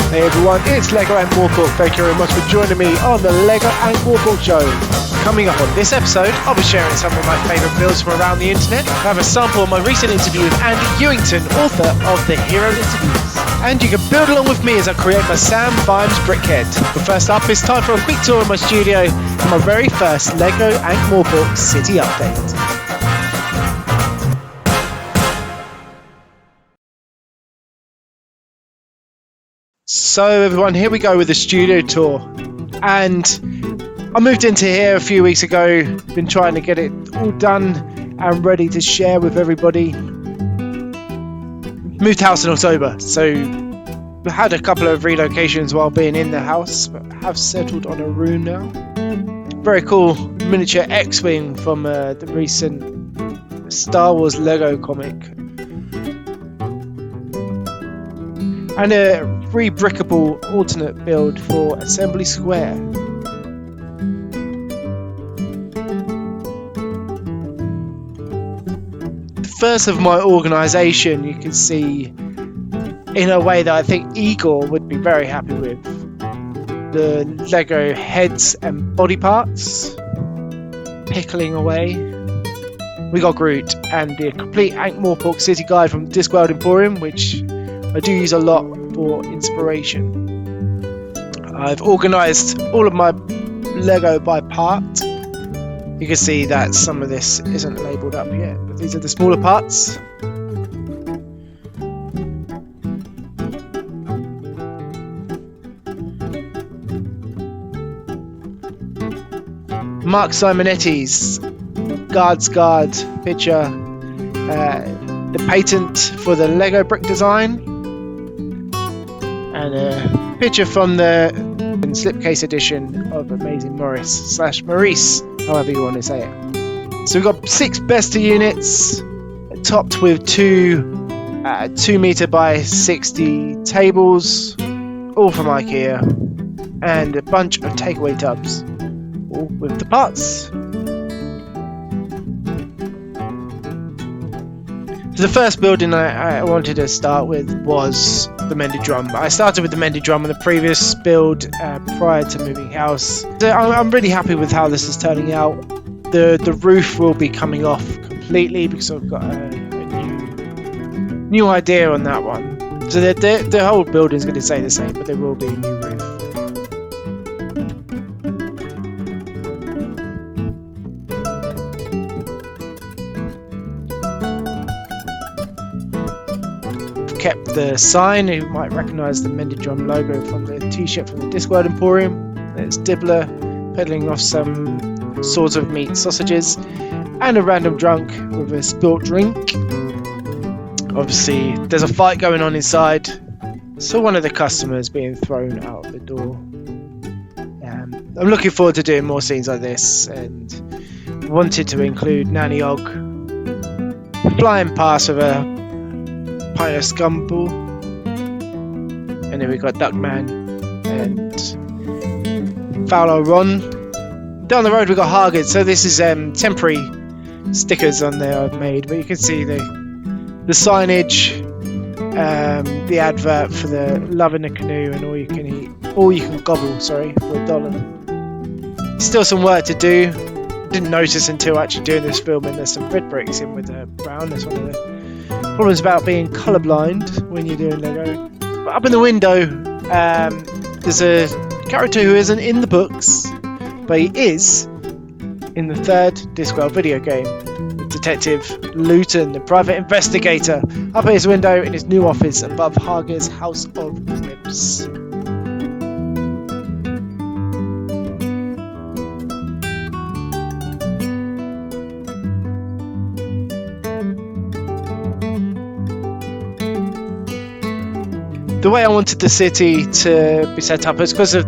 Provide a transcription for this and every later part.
Hey everyone, it's Lego Ankh-Morpork. Thank you very much for joining me on the Lego Ankh-Morpork Show. Coming up on this episode, I'll be sharing some of my favourite builds from around the internet. I have a sample of my recent interview with Andi Ewington, author of the Hero Interviews. And you can build along with me as I create my Sam Vimes Brickheadz. But first up, it's time for a quick tour of my studio and my very first Lego Ankh-Morpork City Update. So everyone, here we go with the studio tour, and I moved into here a few weeks ago, been trying to get it all done and ready to share with everybody. Moved house in October, so had a couple of relocations while being in the house, but have settled on a room now. Very cool miniature X-Wing from the recent Star Wars Lego comic. And a re-brickable alternate build for Assembly Square. The first of my organisation, you can see in a way that I think Igor would be very happy with. The Lego heads and body parts pickling away. We got Groot and the complete Ankh Mor-Pork City Guide from Discworld Emporium, which I do use a lot for inspiration. I've organised all of my Lego by part. You can see that some of this isn't labelled up yet, but these are the smaller parts. Mark Simonetti's Guard's Guard picture, the patent for the Lego brick design, and a picture from the slipcase edition of Amazing Maurice, however you want to say it. So we've got 6 Besta units, topped with 2 meter by 60 tables, all from IKEA, and a bunch of takeaway tubs, all with the parts. So the first building I wanted to start with was the mended drum. I started with the mended drum in the previous build prior to moving house. So I'm really happy with how this is turning out. The roof will be coming off completely because I've got a new idea on that one. So the whole building is going to stay the same, but there will be a new roof. Kept the sign. You might recognise the mended drum logo from the t-shirt from the Discworld Emporium. There's Dibbler peddling off some swords of meat sausages, and a random drunk with a spilt drink. Obviously there's a fight going on inside, so one of the customers being thrown out of the door. I'm looking forward to doing more scenes like this, and wanted to include Nanny Og flying past with a pint of Scumpool, and then we got Duckman and Fowler Ron. Down the road we got Hargid. So this is temporary stickers on there I've made, but you can see the signage, the advert for the Love in the Canoe and all you can gobble, for $1. Still some work to do. Didn't notice until actually doing this film, and there's some red bricks in with the brown. That's one of the problems about being colourblind when you're doing Lego. But up in the window, there's a character who isn't in the books, but he is in the 3rd Discworld video game. Detective Luton, the private investigator, up at his window in his new office above Hager's House of Ribs. The way I wanted the city to be set up is because of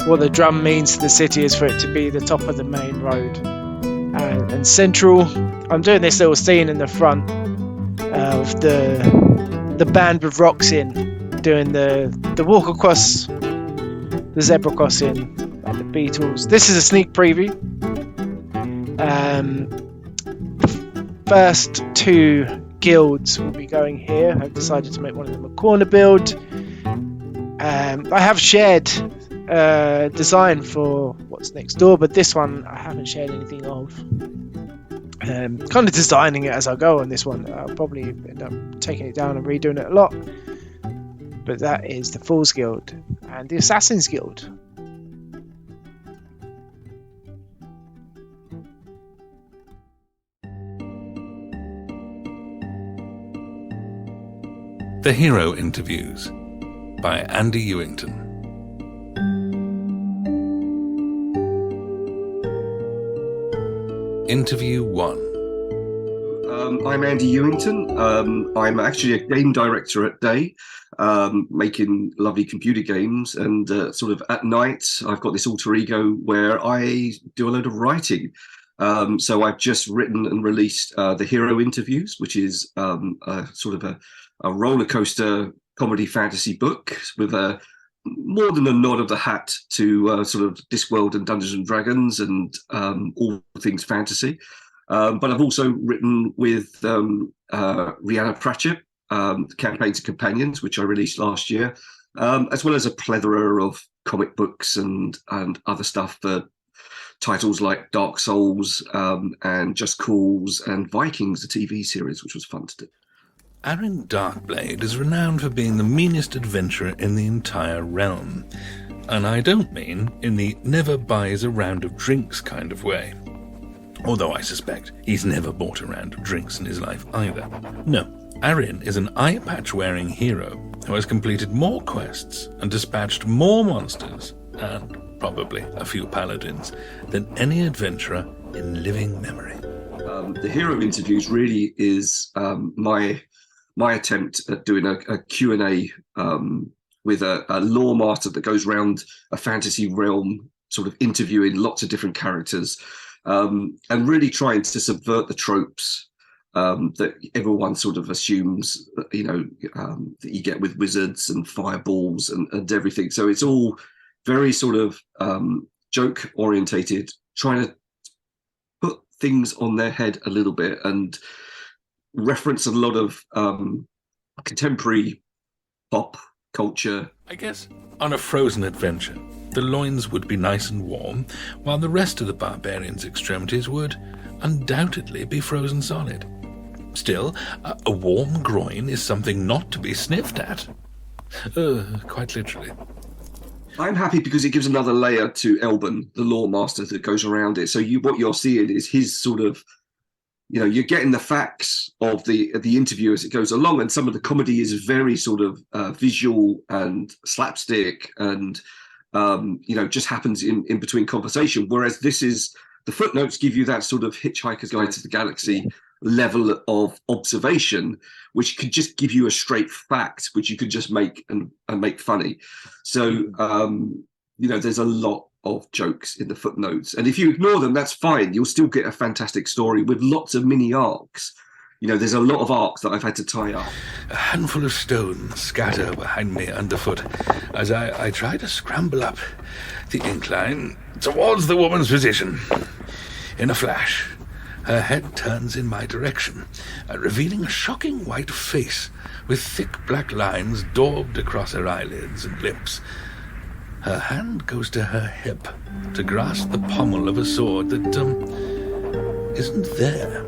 what the drum means to the city is for it to be the top of the main road and central. I'm doing this little scene in the front of the band with rocks in, doing the walk across the zebra crossing like the Beatles. This is a sneak preview. First 2 guilds will be going here. I've decided to make one of them a corner build. I have shared design for what's next door, but this one I haven't shared anything of. Kind of designing it as I go on this one. I'll probably end up taking it down and redoing it a lot. But that is the Fool's Guild and the Assassin's Guild. The Hero Interviews by Andi Ewington. Interview 1. I'm Andi Ewington. I'm actually a game director at day, making lovely computer games, and sort of at night I've got this alter ego where I do a load of writing. So I've just written and released the Hero Interviews, which is a sort of a roller coaster comedy fantasy book with more than a nod of the hat to sort of Discworld and Dungeons and Dragons and all things fantasy. But I've also written with Rhianna Pratchett, Campaigns and Companions, which I released last year, as well as a plethora of comic books and other stuff for titles like Dark Souls and Just Cause and Vikings, the TV series, which was fun to do. Aryn Darkblade is renowned for being the meanest adventurer in the entire realm. And I don't mean in the never buys a round of drinks kind of way. Although I suspect he's never bought a round of drinks in his life either. No, Aryn is an eye patch-wearing hero who has completed more quests and dispatched more monsters, and probably a few paladins, than any adventurer in living memory. The Hero Interviews really is my attempt at doing a Q&A with a lore master that goes around a fantasy realm, sort of interviewing lots of different characters, and really trying to subvert the tropes that everyone sort of assumes, that you get with wizards and fireballs and everything. So it's all very sort of joke orientated, trying to put things on their head a little bit and reference a lot of contemporary pop culture. I guess on a frozen adventure, the loins would be nice and warm, while the rest of the barbarian's extremities would undoubtedly be frozen solid. Still, a warm groin is something not to be sniffed at. Quite literally. I'm happy because it gives another layer to Elben, the lore master that goes around it. So what you're seeing is his sort of, you're getting the facts of the interview as it goes along, and some of the comedy is very sort of visual and slapstick and just happens in between conversation. Whereas this is, the footnotes give you that sort of Hitchhiker's Guide to the Galaxy level of observation, which could just give you a straight fact, which you could just make and make funny. So there's a lot of jokes in the footnotes, and if you ignore them, that's fine. You'll still get a fantastic story with lots of mini arcs. There's a lot of arcs that I've had to tie up. A handful of stones scatter behind me underfoot as I try to scramble up the incline towards the woman's position. In a flash, her head turns in my direction, revealing a shocking white face with thick black lines daubed across her eyelids and lips. Her hand goes to her hip to grasp the pommel of a sword that isn't there.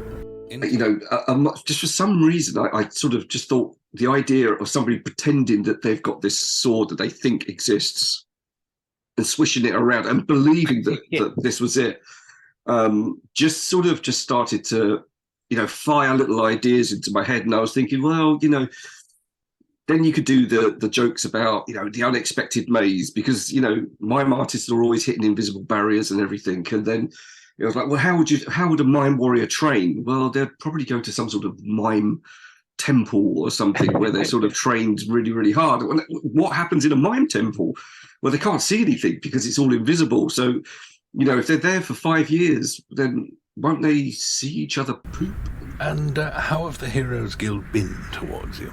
Just for some reason, I sort of just thought the idea of somebody pretending that they've got this sword that they think exists and swishing it around and believing that this was it, just started to, fire little ideas into my head. And I was thinking, well, then you could do the jokes about, the unexpected maze, because, mime artists are always hitting invisible barriers and everything. And then it was like, well, how would a mime warrior train? Well, they'd probably go to some sort of mime temple or something where they're sort of trained really, really hard. What happens in a mime temple? Well, they can't see anything because it's all invisible. So, if they're there for 5 years, then won't they see each other poop? And how have the Heroes Guild been towards you?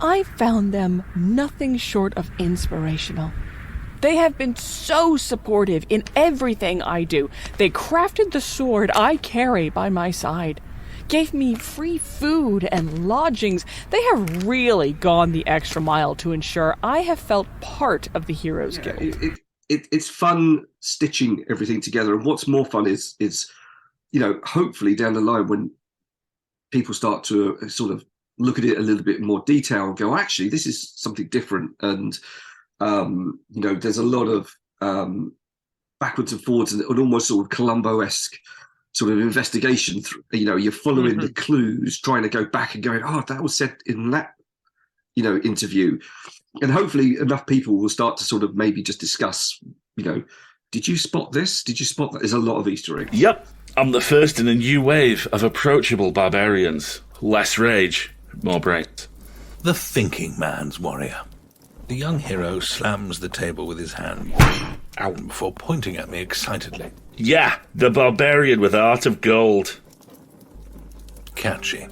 I found them nothing short of inspirational. They have been so supportive in everything I do. They crafted the sword I carry by my side, gave me free food and lodgings. They have really gone the extra mile to ensure I have felt part of the Heroes Guild. It's fun stitching everything together. And what's more fun is hopefully down the line when people start to sort of look at it a little bit more detail and go, actually, this is something different. And, there's a lot of backwards and forwards and almost sort of Columbo-esque sort of investigation. You're following the clues, trying to go back and going, oh, that was said in that, interview. And hopefully enough people will start to sort of maybe just discuss, did you spot this? Did you spot that? There's a lot of Easter eggs. Yep. I'm the first in a new wave of approachable barbarians. Less rage, more brains. The thinking man's warrior. The young hero slams the table with his hand before pointing at me excitedly. Yeah, the barbarian with art of gold. Catchy.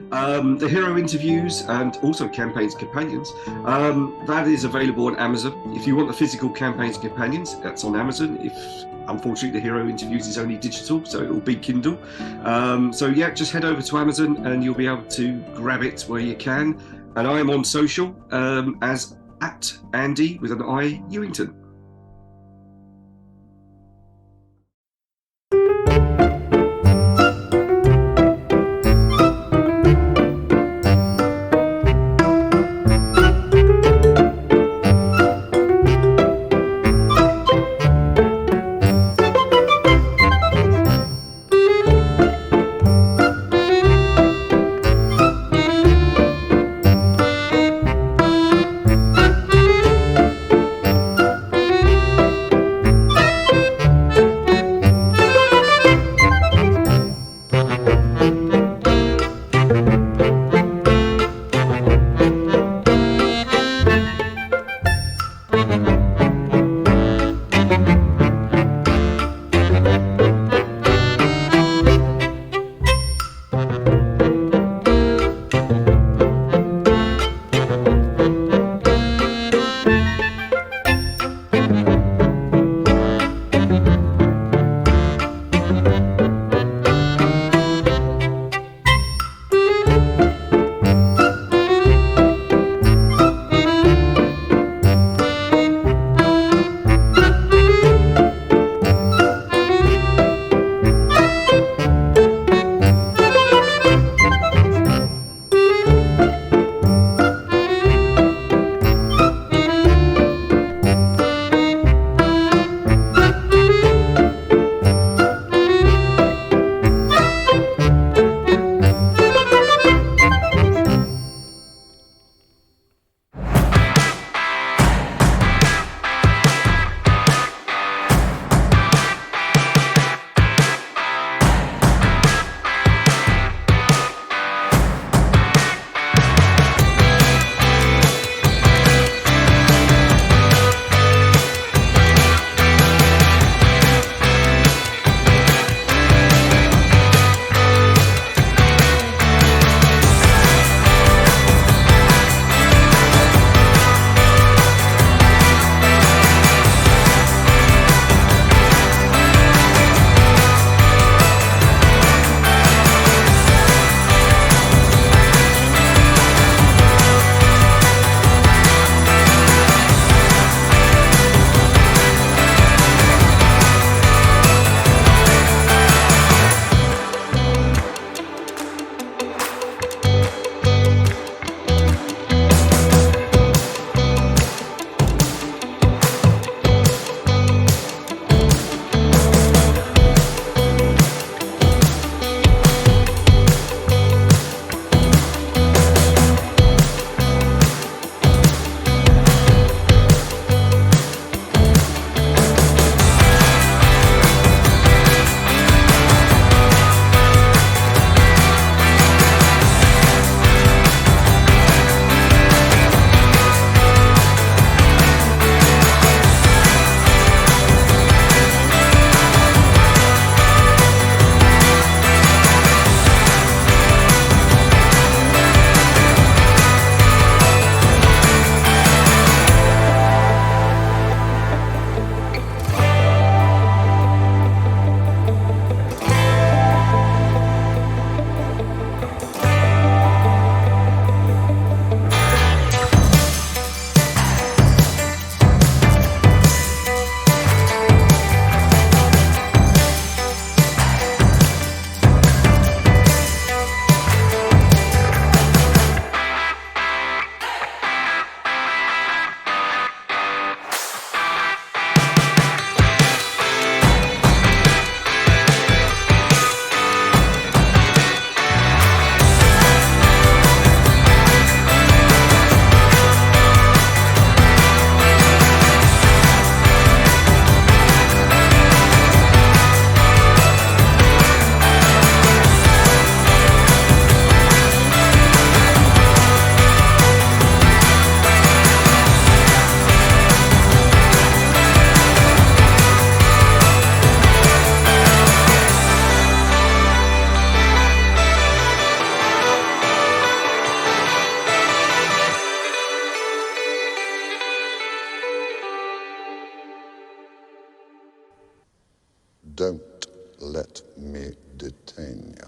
The Hero Interviews and also Campaigns Companions, that is available on Amazon. If you want the physical Campaigns Companions, that's on Amazon. Unfortunately, the Hero Interviews is only digital, so it will be Kindle. Just head over to Amazon and you'll be able to grab it where you can. And I am on social as @Andi with an I Ewington. Don't let me detain you.